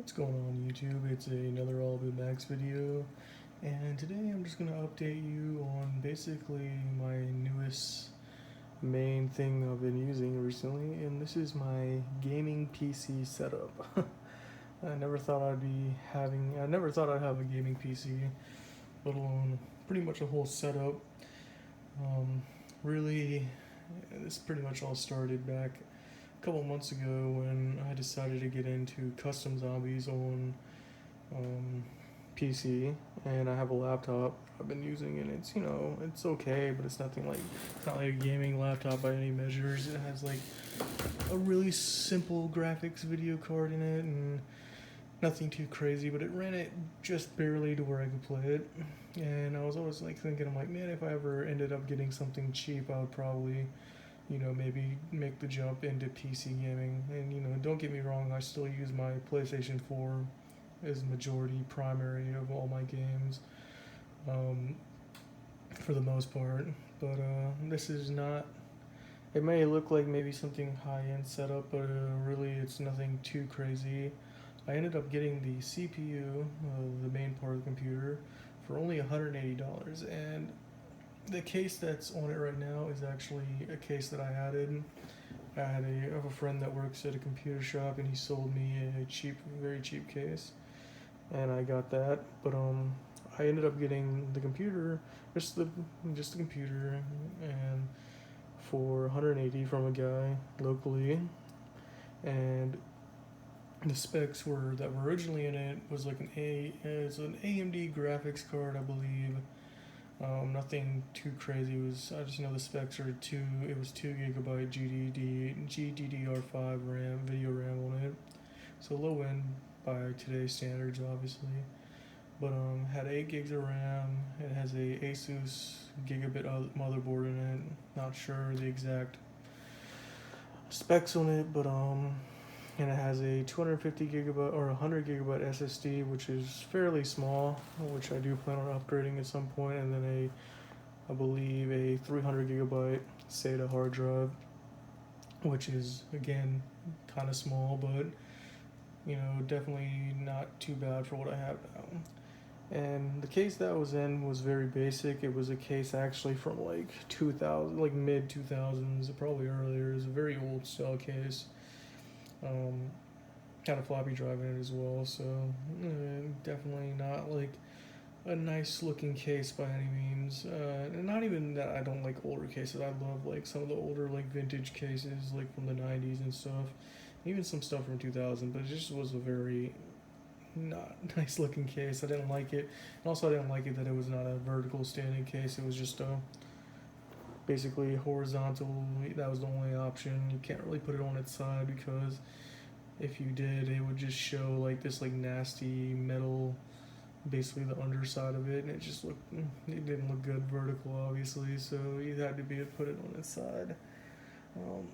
What's going on YouTube? It's another All About Max video, and today I'm just going to update you on basically my newest main thing I've been using recently, and this is my gaming PC setup. I never thought I'd have a gaming PC, let alone pretty much a whole setup. Um, really, this pretty much all started back a couple months ago when I decided to get into custom zombies on PC, and I have a laptop I've been using, and it's okay, but it's not like a gaming laptop by any measures. It has like a really simple graphics video card in it, and nothing too crazy, but it ran it just barely to where I could play it. And I was always like thinking, I'm like, man, if I ever ended up getting something cheap, I would probably maybe make the jump into PC gaming. And, don't get me wrong, I still use my PlayStation 4 as majority primary of all my games, um, for the most part. But this is not, it may look like maybe something high end setup, but really it's nothing too crazy. I ended up getting the CPU, the main part of the computer, for only $180, and the case that's on it right now is actually a case that I added. I have a friend that works at a computer shop, and he sold me a cheap, very cheap case, and I got that. But I ended up getting the computer, just the computer, and for 180 from a guy locally, and the specs that were originally in it was like it's an AMD graphics card, I believe. Nothing too crazy. I just know the specs are it was 2 GB GDDR5 RAM, video RAM on it. So low end by today's standards, obviously. But had 8 gigs of RAM. It has a Asus Gigabit motherboard in it. Not sure the exact specs on it, but and it has a 250 gigabyte or 100 gigabyte SSD, which is fairly small, which I do plan on upgrading at some point, and then I believe a 300 gigabyte SATA hard drive, which is again kind of small, but definitely not too bad for what I have now. And the case that I was in was very basic. It was a case actually from like 2000, like mid 2000s, probably earlier. It was a very old style case. Had a floppy drive in it as well, so definitely not like a nice looking case by any means. And not even that I don't like older cases. I love like some of the older like vintage cases like from the 90s and stuff. Even some stuff from 2000, but it just was a very not nice looking case. I didn't like it. And also I didn't like it that it was not a vertical standing case. It was just basically horizontal. That was the only option. You can't really put it on its side because if you did, it would just show like this like nasty metal, basically the underside of it, and it didn't look good vertical, obviously. So you had to put it on its side. Um,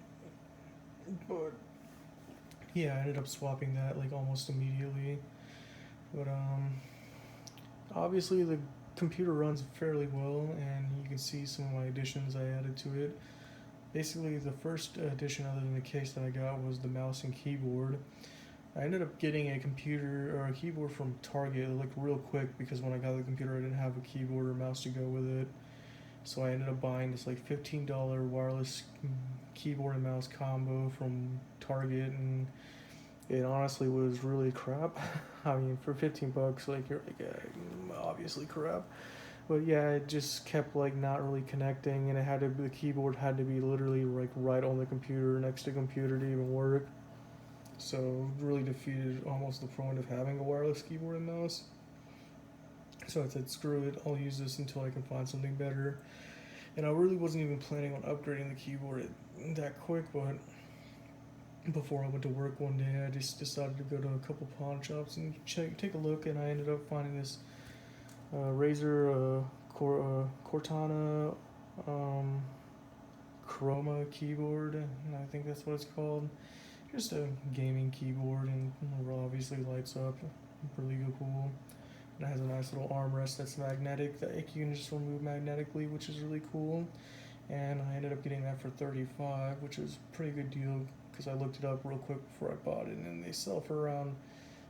but yeah, I ended up swapping that like almost immediately. But obviously the computer runs fairly well, and you can see some of my additions I added to it. Basically, the first addition other than the case that I got was the mouse and keyboard. I ended up getting a computer or a keyboard from Target like real quick because when I got the computer I didn't have a keyboard or mouse to go with it. So I ended up buying this like $15 wireless keyboard and mouse combo from Target, and it honestly was really crap. I mean, for 15 bucks, like you're like obviously crap. But yeah, it just kept like not really connecting, and the keyboard had to be literally like right on the computer, next to the computer to even work. So really defeated almost the point of having a wireless keyboard and mouse. So I said, screw it, I'll use this until I can find something better. And I really wasn't even planning on upgrading the keyboard that quick, but before I went to work one day, I just decided to go to a couple pawn shops and take a look, and I ended up finding this Razer Cortana Chroma keyboard, and I think that's what it's called. Just a gaming keyboard, and obviously lights up, really cool. And it has a nice little armrest that's magnetic that you can just remove magnetically, which is really cool. And I ended up getting that for $35, which is a pretty good deal because I looked it up real quick before I bought it, and they sell for around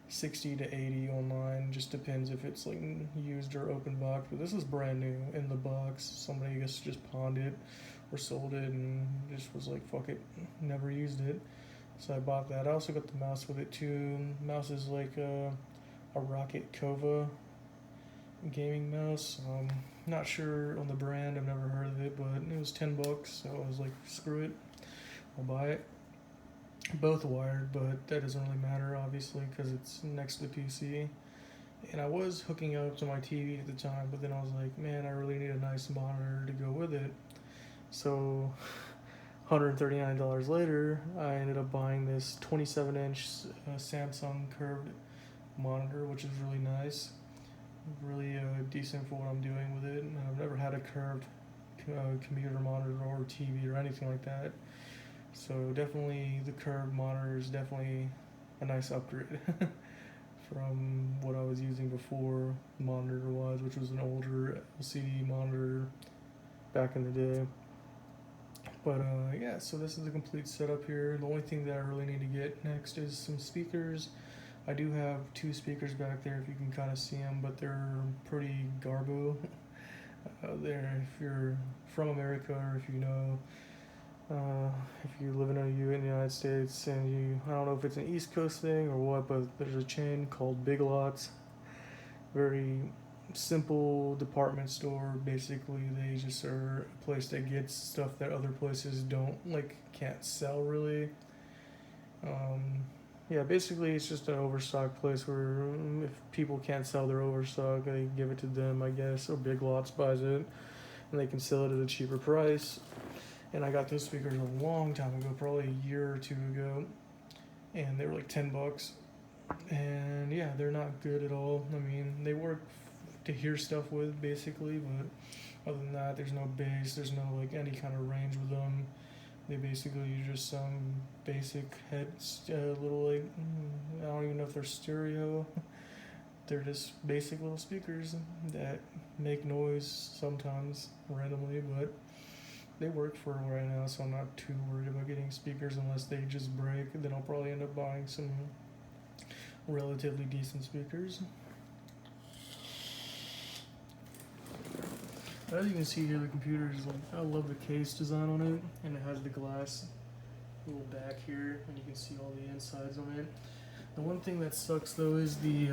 60 to 80 online. Just depends if it's like used or open box. But this is brand new in the box. Somebody I guess just pawned it or sold it and just was like, fuck it, never used it. So I bought that. I also got the mouse with it too. Mouse is like a Rocket Kova gaming mouse. Not sure on the brand. I've never heard of it, but it was $10. So I was like, screw it, I'll buy it. Both wired, but that doesn't really matter obviously because it's next to the PC. And I was hooking up to my TV at the time, but then I was like, man, I really need a nice monitor to go with it. So $139 later, I ended up buying this 27-inch Samsung curved monitor, which is really nice, really decent for what I'm doing with it. And I've never had a curved computer monitor or TV or anything like that. So definitely the curved monitor is definitely a nice upgrade from what I was using before monitor-wise, which was an older LCD monitor back in the day. But yeah, so this is the complete setup here. The only thing that I really need to get next is some speakers. I do have 2 speakers back there if you can kind of see them, but they're pretty garbo. If you're from America or if you know, if you live in the United States and I don't know if it's an East Coast thing or what, but there's a chain called Big Lots. Very simple department store. Basically, they just are a place that gets stuff that other places can't sell really. Yeah, basically it's just an overstock place where if people can't sell their overstock, they give it to them, I guess, or Big Lots buys it and they can sell it at a cheaper price. And I got those speakers a long time ago, probably a year or 2 ago, and they were like $10. And yeah, they're not good at all. I mean, they work to hear stuff with basically, but other than that, there's no bass, there's no like any kind of range with them. They basically use just some basic heads, little like, I don't even know if they're stereo. They're just basic little speakers that make noise sometimes randomly, but they work for right now, so I'm not too worried about getting speakers unless they just break. Then I'll probably end up buying some relatively decent speakers. As you can see here, the computer is like, I love the case design on it, and it has the glass little back here, and you can see all the insides on it. The one thing that sucks though is the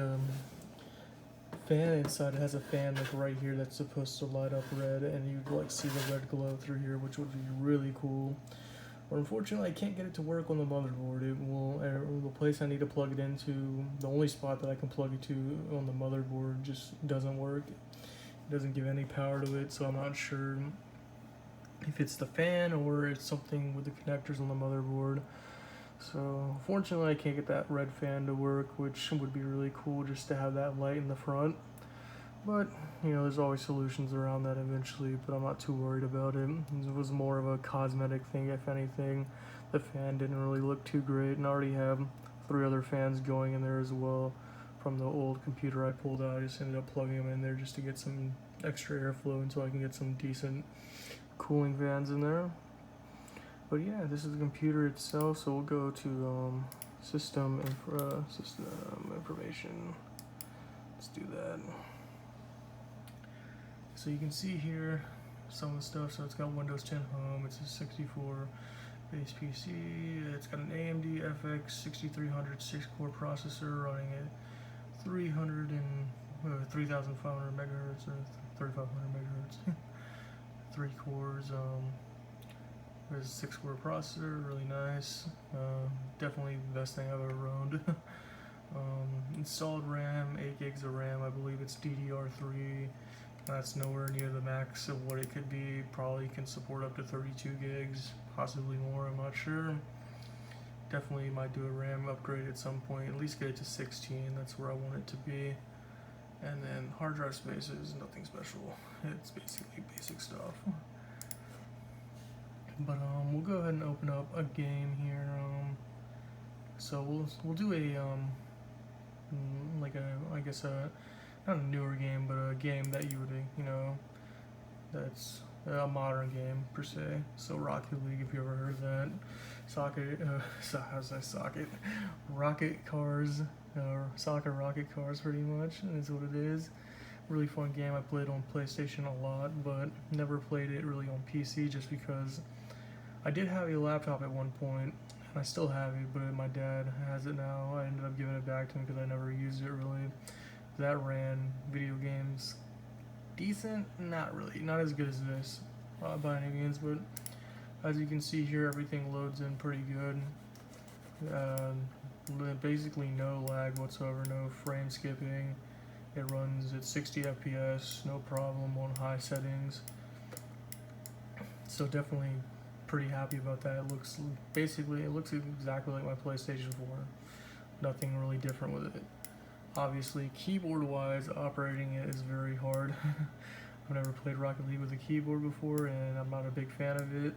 fan inside. It has a fan like right here that's supposed to light up red, and you like see the red glow through here, which would be really cool. But unfortunately, I can't get it to work on the motherboard. The place I need to plug it into, the only spot that I can plug it to on the motherboard just doesn't work. It doesn't give any power to it, so I'm not sure if it's the fan or it's something with the connectors on the motherboard. So fortunately I can't get that red fan to work, which would be really cool just to have that light in the front. But, there's always solutions around that eventually, but I'm not too worried about it. It was more of a cosmetic thing, if anything. The fan didn't really look too great, and I already have 3 other fans going in there as well from the old computer I pulled out. I just ended up plugging them in there just to get some extra airflow until I can get some decent cooling fans in there. But yeah, this is the computer itself, so we'll go to system information. Let's do that. So you can see here some of the stuff. So it's got Windows 10 Home, it's a 64 base PC, it's got an AMD FX 6300 6-core processor running at 3,500 megahertz or 3,500 megahertz. 3 cores. There's a 6-core processor, really nice. Definitely the best thing I've ever owned. Installed RAM, 8 gigs of RAM. I believe it's DDR3. That's nowhere near the max of what it could be. Probably can support up to 32 gigs, possibly more, I'm not sure. Definitely might do a RAM upgrade at some point, at least get it to 16, that's where I want it to be. And then hard drive space is nothing special. It's basically basic stuff. But we'll go ahead and open up a game here. So we'll do a not a newer game, but a game that you would that's a modern game per se. So Rocket League, if you ever heard of that. Socket? Rocket Cars, or Soccer Rocket Cars, pretty much is what it is. Really fun game. I played on PlayStation a lot, but never played it really on PC just because I did have a laptop at one point, and I still have it, but my dad has it now. I ended up giving it back to him because I never used it really. That ran video games decent, not really, not as good as this by any means, but as you can see here, everything loads in pretty good. Basically no lag whatsoever, no frame skipping. It runs at 60 FPS, no problem on high settings. So definitely pretty happy about that. It looks exactly like my PlayStation 4. Nothing really different with it. Obviously, keyboard-wise, operating it is very hard. I've never played Rocket League with a keyboard before, and I'm not a big fan of it.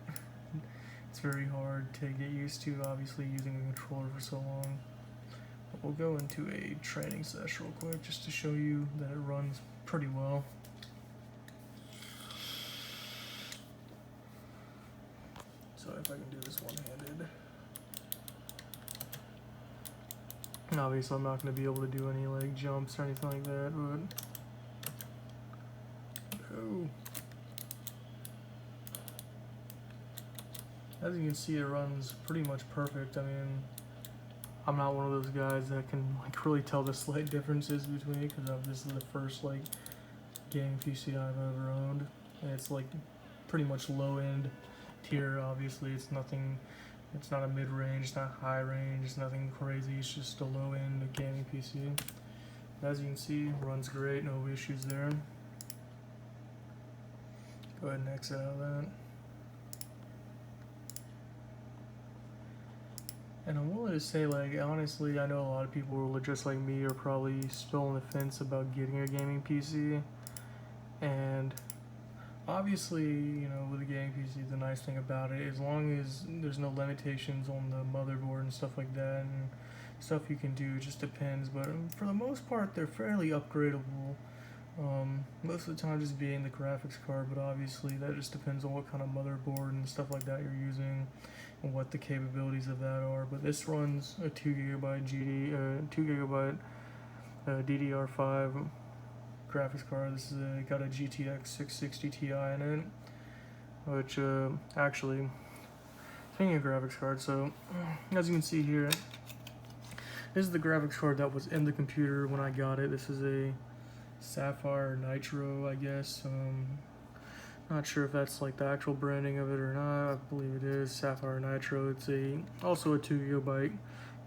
It's very hard to get used to, obviously, using a controller for so long. But we'll go into a training session real quick just to show you that it runs pretty well. So if I can do this one-handed. Obviously, I'm not going to be able to do any like jumps or anything like that, but as you can see, it runs pretty much perfect. I mean, I'm not one of those guys that can like really tell the slight differences between it because this is the first like gaming PC I've ever owned, and it's like pretty much low-end tier. Obviously, it's nothing. It's not a mid-range, it's not high range, it's nothing crazy, it's just a low-end gaming PC. As you can see, runs great, no issues there. Go ahead and exit out of that. And I'm willing to say, like, honestly, I know a lot of people who are just like me are probably still on the fence about getting a gaming PC. And obviously, you know, with a gaming PC, the nice thing about it, as long as there's no limitations on the motherboard and stuff like that, and stuff you can do, it just depends. But for the most part, they're fairly upgradable. Most of the time just being the graphics card, but obviously that just depends on what kind of motherboard and stuff like that you're using and what the capabilities of that are. But this runs a 2GB DDR5 graphics card. This is got a GTX 660 Ti in it, which actually, speaking of graphics card, so as you can see here, this is the graphics card that was in the computer when I got it. This is a Sapphire Nitro, I guess. Not sure if that's like the actual branding of it or not. I believe it is Sapphire Nitro. It's also a 2GB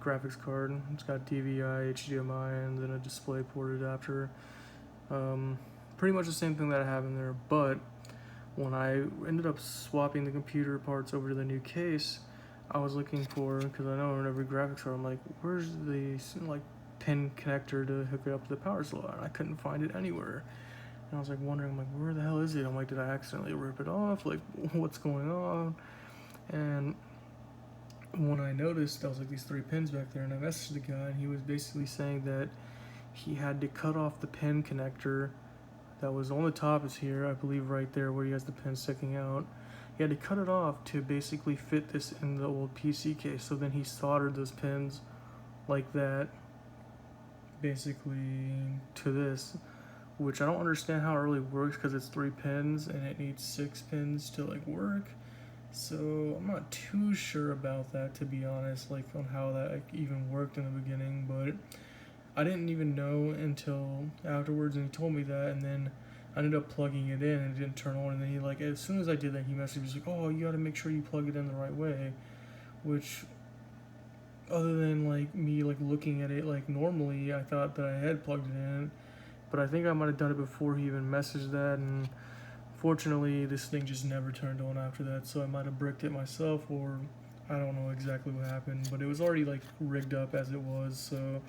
graphics card. It's got DVI, HDMI, and then a DisplayPort adapter. Pretty much the same thing that I have in there, but when I ended up swapping the computer parts over to the new case, I was looking for, because I know in every graphics card, I'm like, where's the like pin connector to hook it up to the power slot? And I couldn't find it anywhere. And I was like wondering, I'm like, where the hell is it? I'm like, did I accidentally rip it off? Like, what's going on? And when I noticed, I was like, these 3 pins back there, and I messaged the guy, and he was basically saying that he had to cut off the pin connector that was on the top is here, I believe right there where he has the pin sticking out. He had to cut it off to basically fit this in the old PC case. So then he soldered those pins like that, basically to this, which I don't understand how it really works because it's 3 pins and it needs 6 pins to like work. So I'm not too sure about that, to be honest, like on how that even worked in the beginning, but I didn't even know until afterwards, and he told me that, and then I ended up plugging it in and it didn't turn on, and then he like, as soon as I did that, he messaged me like, oh, you gotta make sure you plug it in the right way, which, other than like me like looking at it like normally, I thought that I had plugged it in, but I think I might have done it before he even messaged that, and fortunately this thing just never turned on after that, so I might have bricked it myself, or I don't know exactly what happened, but it was already like rigged up as it was, so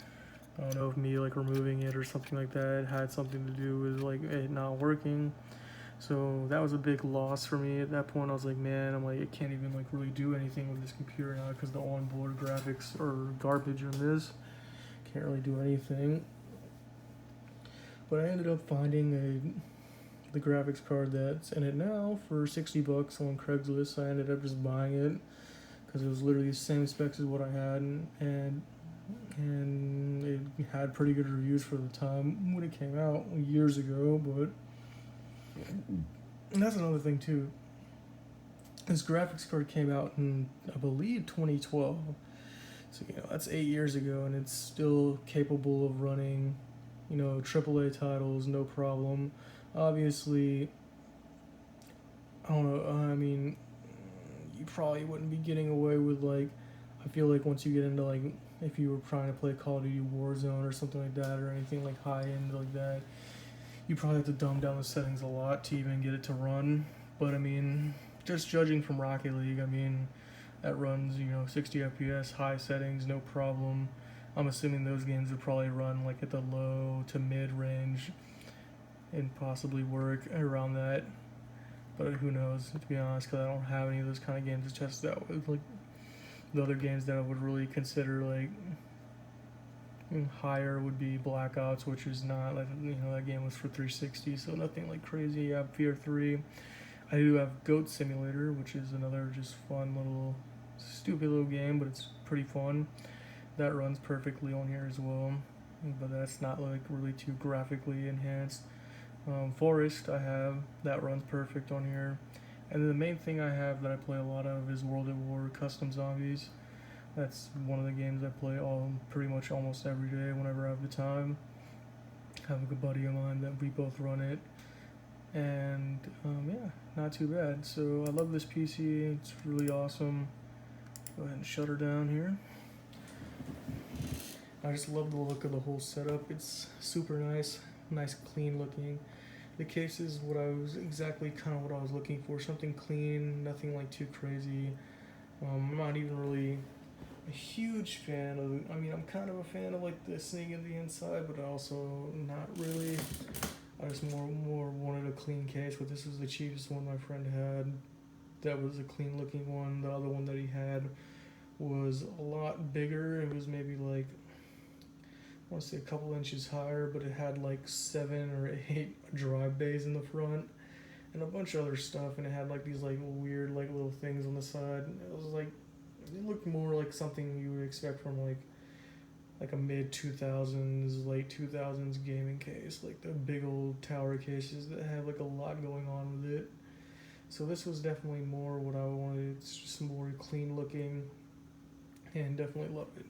I don't know if me like removing it or something like that had something to do with like it not working. So that was a big loss for me at that point. I was like, man, I'm like, I can't even like really do anything with this computer now because the onboard graphics are garbage on this. Can't really do anything. But I ended up finding the graphics card that's in it now for $60 on Craigslist. I ended up just buying it because it was literally the same specs as what I had, and it had pretty good reviews for the time when it came out years ago. But and that's another thing too. This graphics card came out in, I believe, 2012. So, that's 8 years ago, and it's still capable of running, AAA titles, no problem. Obviously, I don't know, I mean, you probably wouldn't be getting away with, I feel like once you get into, if you were trying to play Call of Duty Warzone or something like that, or anything high-end like that, you probably have to dumb down the settings a lot to even get it to run. But, I mean, just judging from Rocket League, that runs, 60 FPS, high settings, no problem. I'm assuming those games would probably run at the low to mid range and possibly work around that. But who knows, to be honest, because I don't have any of those kind of games to test it out with. The other games that I would really consider higher would be Black Ops, which is not that game was for 360, so nothing crazy. I have Fear 3. I do have Goat Simulator, which is another just fun little, stupid little game, but it's pretty fun. That runs perfectly on here as well, but that's not really too graphically enhanced. Forest I have, that runs perfect on here. And then the main thing I have that I play a lot of is World at War Custom Zombies. That's one of the games I play pretty much almost every day whenever I have the time. I have a good buddy of mine that we both run it. And yeah, not too bad. So I love this PC, it's really awesome. Go ahead and shut her down here. I just love the look of the whole setup. It's super nice clean looking. The case is what I was looking for, something clean, nothing too crazy. I'm not even really a huge fan of I'm kind of a fan of this thing in the inside, but also not really. I just more wanted a clean case, but this was the cheapest one my friend had. That was a clean looking one. The other one that he had was a lot bigger. It was maybe I want to say a couple inches higher, but it had 7 or 8 drive bays in the front and a bunch of other stuff, and it had these weird little things on the side. It was it looked more like something you would expect from a mid 2000s, late 2000s gaming case, the big old tower cases that have a lot going on with it. So this was definitely more what I wanted. It's just more clean looking, and definitely love it.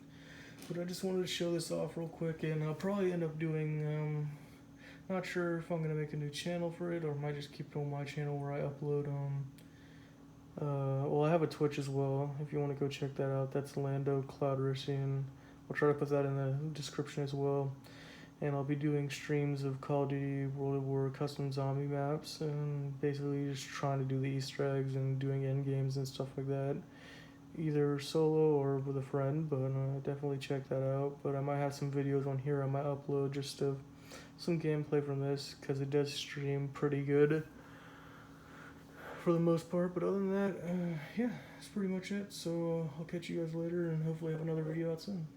But I just wanted to show this off real quick, and I'll probably end up doing, not sure if I'm going to make a new channel for it, or I might just keep it on my channel where I upload, well, I have a Twitch as well, if you want to go check that out. That's Lando Cloudrician. I'll try to put that in the description as well. And I'll be doing streams of Call of Duty World at War Custom Zombie maps, and basically just trying to do the Easter eggs and doing end games and stuff like that, either solo or with a friend. But definitely check that out. But I might have some videos on here I might upload just of some gameplay from this, because it does stream pretty good for the most part. But other than that, yeah, that's pretty much it. So I'll catch you guys later, and hopefully have another video out soon.